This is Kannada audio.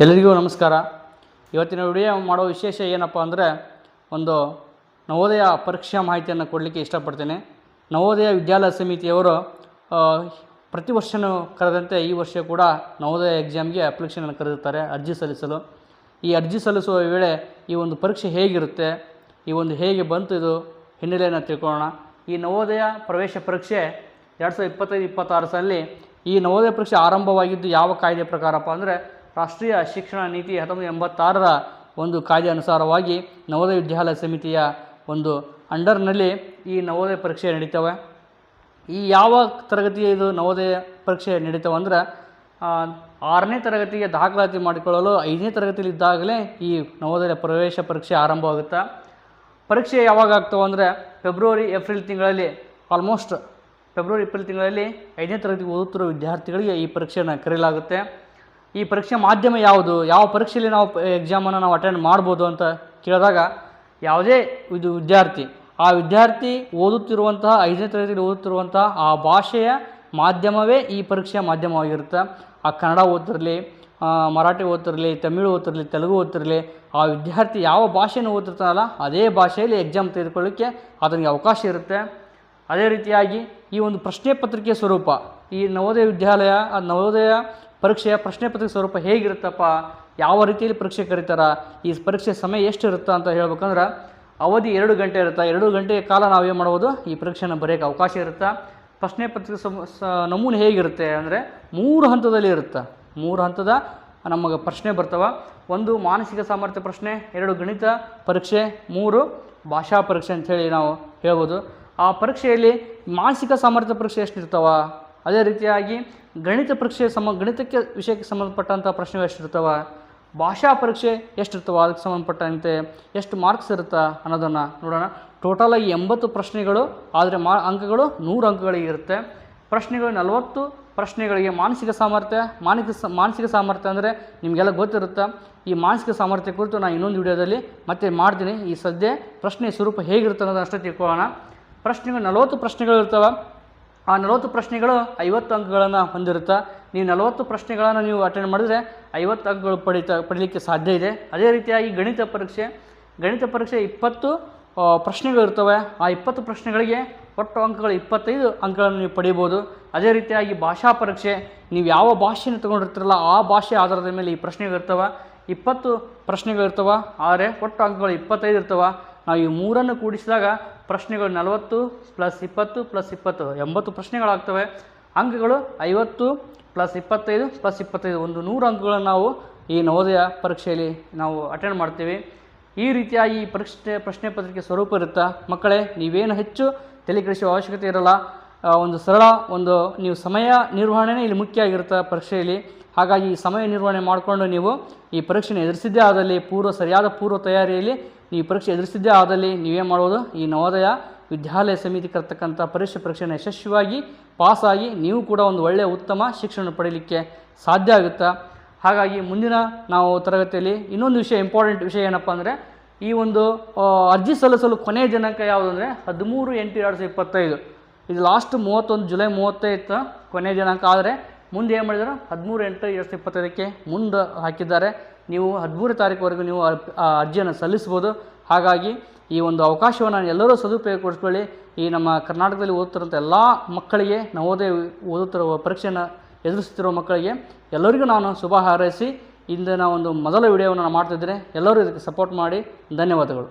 ಎಲ್ಲರಿಗೂ ನಮಸ್ಕಾರ. ಇವತ್ತಿನ ವಿಡಿಯೋ ಮಾಡೋ ವಿಶೇಷ ಏನಪ್ಪ ಅಂದರೆ ಒಂದು ನವೋದಯ ಪರೀಕ್ಷಾ ಮಾಹಿತಿಯನ್ನು ಕೊಡಲಿಕ್ಕೆ ಇಷ್ಟಪಡ್ತೇನೆ. ನವೋದಯ ವಿದ್ಯಾಲಯ ಸಮಿತಿಯವರು ಪ್ರತಿ ವರ್ಷವೂ ಕರೆದಂತೆ ಈ ವರ್ಷ ಕೂಡ ನವೋದಯ ಎಕ್ಸಾಮ್ಗೆ ಅಪ್ಲಿಕೇಶನನ್ನು ಕರೆದಿರ್ತಾರೆ ಅರ್ಜಿ ಸಲ್ಲಿಸಲು. ಈ ಅರ್ಜಿ ಸಲ್ಲಿಸುವ ವೇಳೆ ಈ ಒಂದು ಪರೀಕ್ಷೆ ಹೇಗಿರುತ್ತೆ, ಈ ಒಂದು ಹೇಗೆ ಬಂತು, ಇದು ಹಿನ್ನೆಲೆಯನ್ನು ತಿಳ್ಕೊಳ್ಳೋಣ. ಈ ನವೋದಯ ಪ್ರವೇಶ ಪರೀಕ್ಷೆ 2025-26 ಸಾಲಿ ಈ ನವೋದಯ ಪರೀಕ್ಷೆ ಆರಂಭವಾಗಿದ್ದು ಯಾವ ಕಾಯ್ದೆ ಪ್ರಕಾರಪ್ಪ ಅಂದರೆ ರಾಷ್ಟ್ರೀಯ ಶಿಕ್ಷಣ ನೀತಿ 1986ರ ಒಂದು ಕಾಯ್ದೆ ಅನುಸಾರವಾಗಿ ನವೋದಯ ವಿದ್ಯಾಲಯ ಸಮಿತಿಯ ಒಂದು ಅಂಡರ್ನಲ್ಲಿ ಈ ನವೋದಯ ಪರೀಕ್ಷೆ ನಡೀತವೆ. ಈ ಯಾವ ತರಗತಿಯ ಇದು ನವೋದಯ ಪರೀಕ್ಷೆ ನಡೀತವೆ ಅಂದರೆ 6ನೇ ತರಗತಿಗೆ ದಾಖಲಾತಿ ಮಾಡಿಕೊಳ್ಳಲು 5ನೇ ತರಗತಿಯಲ್ಲಿದ್ದಾಗಲೇ ಈ ನವೋದಯ ಪ್ರವೇಶ ಪರೀಕ್ಷೆ ಆರಂಭವಾಗುತ್ತೆ. ಪರೀಕ್ಷೆ ಯಾವಾಗ ಆಗ್ತವೆ ಅಂದರೆ ಫೆಬ್ರವರಿ-ಏಪ್ರಿಲ್ ತಿಂಗಳಲ್ಲಿ, ಆಲ್ಮೋಸ್ಟ್ ಫೆಬ್ರವರಿ-ಏಪ್ರಿಲ್ ತಿಂಗಳಲ್ಲಿ 5ನೇ ತರಗತಿಗೆ ಓದುತ್ತಿರುವ ವಿದ್ಯಾರ್ಥಿಗಳಿಗೆ ಈ ಪರೀಕ್ಷೆಯನ್ನು ಕರೆಯಲಾಗುತ್ತೆ. ಈ ಪರೀಕ್ಷೆ ಮಾಧ್ಯಮ ಯಾವುದು, ಯಾವ ಪರೀಕ್ಷೆಯಲ್ಲಿ ನಾವು ಎಕ್ಸಾಮನ್ನು ನಾವು ಅಟೆಂಡ್ ಮಾಡ್ಬೋದು ಅಂತ ಕೇಳಿದಾಗ ಯಾವುದೇ ಇದು ವಿದ್ಯಾರ್ಥಿ ಓದುತ್ತಿರುವಂತಹ 5ನೇ ತರಗತಿಯಲ್ಲಿ ಓದುತ್ತಿರುವಂತಹ ಆ ಭಾಷೆಯ ಮಾಧ್ಯಮವೇ ಈ ಪರೀಕ್ಷೆಯ ಮಾಧ್ಯಮವಾಗಿರುತ್ತೆ. ಆ ಕನ್ನಡ ಓದ್ತಿರಲಿ, ಮರಾಠಿ ಓದ್ತಿರಲಿ, ತಮಿಳು ಓದ್ತಿರಲಿ, ತೆಲುಗು ಓದ್ತಿರಲಿ, ಆ ವಿದ್ಯಾರ್ಥಿ ಯಾವ ಭಾಷೆಯನ್ನು ಓದ್ತಿರ್ತಾನಲ್ಲ ಅದೇ ಭಾಷೆಯಲ್ಲಿ ಎಕ್ಸಾಮ್ ತೆಗೆದುಕೊಳ್ಳಿಕ್ಕೆ ಅದನಿಗೆ ಅವಕಾಶ ಇರುತ್ತೆ. ಅದೇ ರೀತಿಯಾಗಿ ಈ ಒಂದು ಪ್ರಶ್ನೆ ಪತ್ರಿಕೆ ಸ್ವರೂಪ, ಈ ನವೋದಯ ಪರೀಕ್ಷೆಯ ಪ್ರಶ್ನೆ ಪತ್ರಿಕೆ ಸ್ವರೂಪ ಹೇಗಿರುತ್ತಪ್ಪ, ಯಾವ ರೀತಿಯಲ್ಲಿ ಪರೀಕ್ಷೆ ಕರೀತಾರ, ಈ ಪರೀಕ್ಷೆ ಸಮಯ ಎಷ್ಟಿರುತ್ತೆ ಅಂತ ಹೇಳ್ಬೇಕಂದ್ರೆ ಅವಧಿ 2 ಗಂಟೆ ಇರುತ್ತೆ. 2 ಗಂಟೆಯ ಕಾಲ ನಾವೇನು ಮಾಡ್ಬೋದು, ಈ ಪರೀಕ್ಷೆಯನ್ನು ಬರೆಯೋಕ್ಕೆ ಅವಕಾಶ ಇರುತ್ತೆ. ಪ್ರಶ್ನೆ ಪತ್ರಿಕೆ ನಮೂನೆ ಹೇಗಿರುತ್ತೆ ಅಂದರೆ 3 ಹಂತದಲ್ಲಿ ಇರುತ್ತೆ. 3 ಹಂತದ ನಮಗೆ ಪ್ರಶ್ನೆ ಬರ್ತವೆ. 1 ಮಾನಸಿಕ ಸಾಮರ್ಥ್ಯ ಪ್ರಶ್ನೆ, 2 ಗಣಿತ ಪರೀಕ್ಷೆ, 3 ಭಾಷಾ ಪರೀಕ್ಷೆ ಅಂಥೇಳಿ ನಾವು ಹೇಳ್ಬೋದು. ಆ ಪರೀಕ್ಷೆಯಲ್ಲಿ ಮಾನಸಿಕ ಸಾಮರ್ಥ್ಯ ಪರೀಕ್ಷೆ ಎಷ್ಟಿರ್ತಾವ, ಅದೇ ರೀತಿಯಾಗಿ ಗಣಿತ ಪರೀಕ್ಷೆ ಗಣಿತಕ್ಕೆ ವಿಷಯಕ್ಕೆ ಸಂಬಂಧಪಟ್ಟಂಥ ಪ್ರಶ್ನೆಗಳು ಎಷ್ಟಿರ್ತಾವೆ, ಭಾಷಾ ಪರೀಕ್ಷೆ ಎಷ್ಟಿರ್ತಾವೆ, ಅದಕ್ಕೆ ಸಂಬಂಧಪಟ್ಟಂತೆ ಎಷ್ಟು ಮಾರ್ಕ್ಸ್ ಇರುತ್ತೆ ಅನ್ನೋದನ್ನು ನೋಡೋಣ. ಟೋಟಲಾಗಿ 80 ಪ್ರಶ್ನೆಗಳು, ಆದರೆ ಅಂಕಗಳು 100 ಅಂಕಗಳಿಗೆ ಇರುತ್ತೆ. ಪ್ರಶ್ನೆಗಳು 40 ಪ್ರಶ್ನೆಗಳಿಗೆ ಮಾನಸಿಕ ಸಾಮರ್ಥ್ಯ ಅಂದರೆ ನಿಮಗೆಲ್ಲ ಗೊತ್ತಿರುತ್ತೆ. ಈ ಮಾನಸಿಕ ಸಾಮರ್ಥ್ಯ ಕುರಿತು ನಾನು ಇನ್ನೊಂದು ವಿಡಿಯೋದಲ್ಲಿ ಮತ್ತೆ ಮಾಡ್ತೀನಿ. ಈ ಸದ್ಯ ಪ್ರಶ್ನೆ ಸ್ವರೂಪ ಹೇಗಿರುತ್ತೆ ಅನ್ನೋದು ಅಷ್ಟೇ ತಿಳ್ಕೊಳ್ಳೋಣ. ಪ್ರಶ್ನೆಗಳು 40 ಪ್ರಶ್ನೆಗಳು ಇರ್ತವೆ. ಆ 40 ಪ್ರಶ್ನೆಗಳು 50 ಅಂಕಗಳನ್ನು ಹೊಂದಿರುತ್ತೆ. ನೀವು 40 ಪ್ರಶ್ನೆಗಳನ್ನು ನೀವು ಅಟೆಂಡ್ ಮಾಡಿದರೆ 50 ಅಂಕಗಳು ಪಡೀಲಿಕ್ಕೆ ಸಾಧ್ಯ ಇದೆ. ಅದೇ ರೀತಿಯಾಗಿ ಗಣಿತ ಪರೀಕ್ಷೆ 20 ಪ್ರಶ್ನೆಗಳು ಇರ್ತವೆ. ಆ 20 ಪ್ರಶ್ನೆಗಳಿಗೆ ಒಟ್ಟು ಅಂಕಗಳು 25 ಅಂಕಗಳನ್ನು ನೀವು ಪಡಿಬೋದು. ಅದೇ ರೀತಿಯಾಗಿ ಭಾಷಾ ಪರೀಕ್ಷೆ, ನೀವು ಯಾವ ಭಾಷೆಯನ್ನು ತೊಗೊಂಡಿರ್ತೀರಲ್ಲ ಆ ಭಾಷೆ ಆಧಾರದ ಮೇಲೆ ಈ ಪ್ರಶ್ನೆಗಳಿರ್ತವೆ. 20 ಪ್ರಶ್ನೆಗಳಿರ್ತವೆ, ಆದರೆ ಒಟ್ಟು ಅಂಕಗಳು 25 ಇರ್ತವೆ. ನಾವು ಈ 3 ಕೂಡಿಸಿದಾಗ ಪ್ರಶ್ನೆಗಳು 40 + 20 + 20 80 ಪ್ರಶ್ನೆಗಳಾಗ್ತವೆ. ಅಂಕಗಳು 50 + 25 + 25 ಒಂದು 100 ಅಂಕಗಳನ್ನು ನಾವು ಈ ನವೋದಯ ಪರೀಕ್ಷೆಯಲ್ಲಿ ನಾವು ಅಟೆಂಡ್ ಮಾಡ್ತೀವಿ. ಈ ರೀತಿಯಾಗಿ ಈ ಪ್ರಶ್ನೆ ಪತ್ರಿಕೆ ಸ್ವರೂಪ ಇರುತ್ತೆ. ಮಕ್ಕಳೇ, ನೀವೇನು ಹೆಚ್ಚು ತಲೆ ಕೆಡಿಸುವ ಅವಶ್ಯಕತೆ ಇರಲ್ಲ. ಒಂದು ಸರಳ ನೀವು ಸಮಯ ನಿರ್ವಹಣೆನೇ ಇಲ್ಲಿ ಮುಖ್ಯ ಆಗಿರುತ್ತೆ ಪರೀಕ್ಷೆಯಲ್ಲಿ. ಹಾಗಾಗಿ ಈ ಸಮಯ ನಿರ್ವಹಣೆ ಮಾಡಿಕೊಂಡು ನೀವು ಈ ಪರೀಕ್ಷೆಯನ್ನು ಎದುರಿಸಿದ್ದೇ ಆದಲ್ಲಿ, ಸರಿಯಾದ ಪೂರ್ವ ತಯಾರಿಯಲ್ಲಿ ಈ ಪರೀಕ್ಷೆ ಎದುರಿಸಿದ್ದೇ ಆದಲ್ಲಿ ನೀವೇನು ಮಾಡ್ಬೋದು, ಈ ನವೋದಯ ವಿದ್ಯಾಲಯ ಸಮಿತಿ ಕರ್ತಕ್ಕಂಥ ಪರೀಕ್ಷೆಯನ್ನು ಯಶಸ್ವಿಯಾಗಿ ಪಾಸಾಗಿ ನೀವು ಕೂಡ ಒಂದು ಒಳ್ಳೆಯ ಉತ್ತಮ ಶಿಕ್ಷಣ ಪಡೀಲಿಕ್ಕೆ ಸಾಧ್ಯ ಆಗುತ್ತೆ. ಹಾಗಾಗಿ ಮುಂದಿನ ನಾವು ತರಗತಿಯಲ್ಲಿ ಇನ್ನೊಂದು ಇಂಪಾರ್ಟೆಂಟ್ ವಿಷಯ ಏನಪ್ಪ ಅಂದರೆ, ಈ ಒಂದು ಅರ್ಜಿ ಸಲ್ಲಿಸಲು ಕೊನೆಯ ದಿನಾಂಕ ಯಾವುದು ಅಂದರೆ 13/8/2025. ಇದು ಲಾಸ್ಟ್ 31 ಜುಲೈ 35 ಕೊನೆಯ ದಿನಾಂಕ. ಆದರೆ ಮುಂದೆ ಏನು ಮಾಡಿದ್ದಾರೆ, 13/8/2025ಕ್ಕೆ ಮುಂದೆ ಹಾಕಿದ್ದಾರೆ. ನೀವು 13ನೇ ತಾರೀಕುವರೆಗೂ ನೀವು ಅರ್ಜಿಯನ್ನು ಸಲ್ಲಿಸ್ಬೋದು. ಹಾಗಾಗಿ ಈ ಒಂದು ಅವಕಾಶವನ್ನು ಎಲ್ಲರೂ ಸದುಪಯೋಗಪಡಿಸ್ಕೊಳ್ಳಿ. ಈ ನಮ್ಮ ಕರ್ನಾಟಕದಲ್ಲಿ ಓದುತ್ತಿರುವಂಥ ಎಲ್ಲ ಮಕ್ಕಳಿಗೆ, ನವೋದಯ ಓದುತ್ತಿರುವ ಪರೀಕ್ಷೆಯನ್ನು ಎದುರಿಸುತ್ತಿರುವ ಮಕ್ಕಳಿಗೆ ಎಲ್ಲರಿಗೂ ನಾನು ಶುಭ ಹಾರೈಸಿ ಇಂದಿನ ಒಂದು ಮೊದಲ ವಿಡಿಯೋವನ್ನು ನಾನು ಮಾಡ್ತಿದ್ದೇನೆ. ಎಲ್ಲರೂ ಇದಕ್ಕೆ ಸಪೋರ್ಟ್ ಮಾಡಿ. ಧನ್ಯವಾದಗಳು.